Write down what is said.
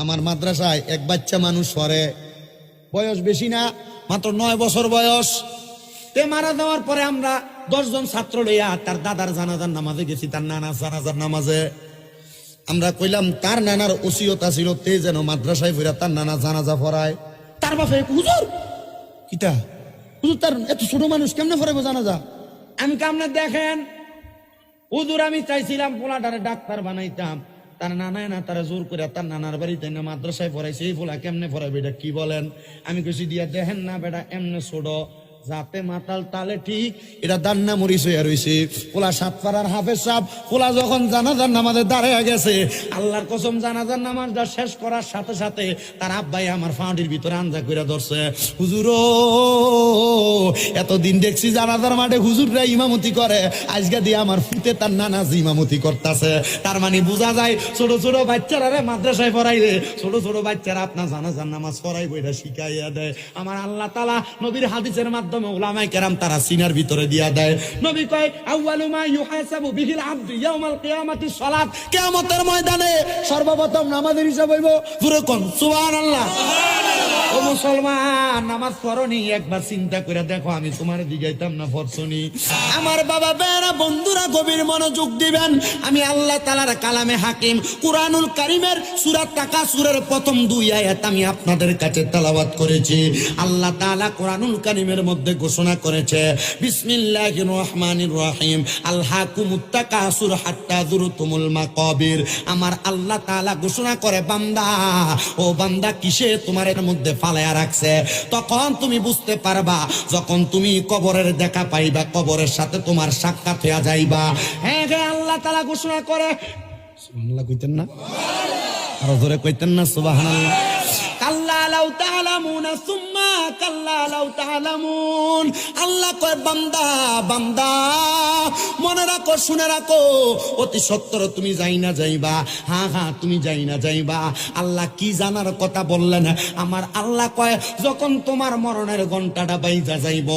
আমার মাদ্রাসায় এক বাচ্চা মানুষ পড়ে, বয়স বেশি না, মাত্র 9 বছর বয়স। তে মারা যাওয়ার পরে আমরা 10 জন ছাত্র লইয়া তার দাদার জানাজার নামাজে গেছি, তার নানার জানাজার নামাজে। আমরা কইলাম তার নানার ওসিয়ত ছিল তে যেন মাদ্রাসায় ফিরা তার নানা জানাজা পড়ায়। তার বাপে হুজুর কিতা, হুজুর তার এত ছোট মানুষ কেমনে পড়াবো জানাজা? আমি কেমনে দেখেন হুজুর, আমি চাইছিলাম পোলাটারে ডাক্তার বানাইতাম, তার নানায় না তারা জোর করে তার নানার বাড়িতে না মাদ্রাসায় পড়াইছে। এই পোলা কেমনে পড়াবে এটা কি বলেন? আমি কইছি দিয়া দেখেন না বেটা এমনে ছোট, যাতে মাতাল তালে ঠিক, এটা দান্না মরিচ হইয়া রইছে। পোলা সাতপাড়ার হাফেজ সাহেব, পোলা যখন জানাজার নামাজে দাঁড়াইয়া গেছে, আল্লাহর কসম জানাজার নামাজটা শেষ করার সাথে সাথে তার আব্বাই আমার ফাঁড়ির ভিতরে আঞ্জা করে ধরছে। হুজুর এতদিন দেখছি জানাজার মাঠে হুজুররা ইমামতি করে, আজকে দিয়ে আমার ফুতে তার নানাজি ইমামতি করতেছে। তার মানে বোঝা যায় ছোট ছোট বাচ্চারা মাদ্রাসায় পড়াইলে ছোট ছোট বাচ্চারা আপনার জানাজার নামাজ পড়াইবো, এটা শিখাইয়া দেয়। আমার আল্লাহ তাআলা নবীর হাদিসের মাধ্যমে উলামায়ে কেরাম তারা সিনার ভিতরে দিয়া দেয়। নবী কয় আউয়ালু মা ইউহাসাবু বিহিল আবদু ইয়াউমাল কিয়ামাতিস সালাত, কিয়ামতের ময়দানে সর্বপ্রথম নামাজের হিসাব হইব। পুরো কোন সুবহানাল্লাহ। ও মুসলমান, নামাজ পড়নি একবার চিন্তা করে দেখো, আমি তোমার দিগাইতাম না পড়ছনি? আমার বাবা বেরা বন্ধুরা গভীর মনোযোগ দিবেন। আমি আল্লাহ তাআলার কালামে হাকিম কুরআনুল কারীমের সূরা তাকাসুরের প্রথম 2 আয়াত আমি আপনাদের কাছে তেলাওয়াত করেছি। আল্লাহ তাআলা কুরআনুল কারীমের মধ্যে ঘোষণা করেছে, বিসমিল্লাহির রহমানির রহিম, আলহাকুমুত তাকাসুর হাত্তা যুরতুমুল মাকাবির। আমার আল্লাহ তাআলা ঘোষণা করে, বান্দা ও বান্দা কিসে তোমার এর মধ্যে ফালায়া রাখছে? তখন তুমি বুঝতে পারবা যখন তুমি কবরের দেখা পাইবা, কবরের সাথে তোমার সাক্ষাৎ হয়ে যাইবা। হ্যাঁ হ্যাঁ, আল্লাহ তাআলা ঘোষণা করে, সুবহানাল্লাহ কইতেন না? আরো জোরে কইতেন না সুবহানাল্লাহ? কাল্লা লাউ তাআলামুনা সুম্মা কাল্লা লাউ তাআলামুন। আল্লাহ কয় বান্দা বান্দা মনে রাখো, শুনে রাখো, অতি সত্তর তুমি যাই না যাইবা। হ্যাঁ হ্যাঁ, তুমি যাই না যাইবা। আল্লাহ কি জানার কথা বললেন? আমার আল্লাহ কয় যখন তোমার মরণের ঘন্টাটা বাইজা যাইব।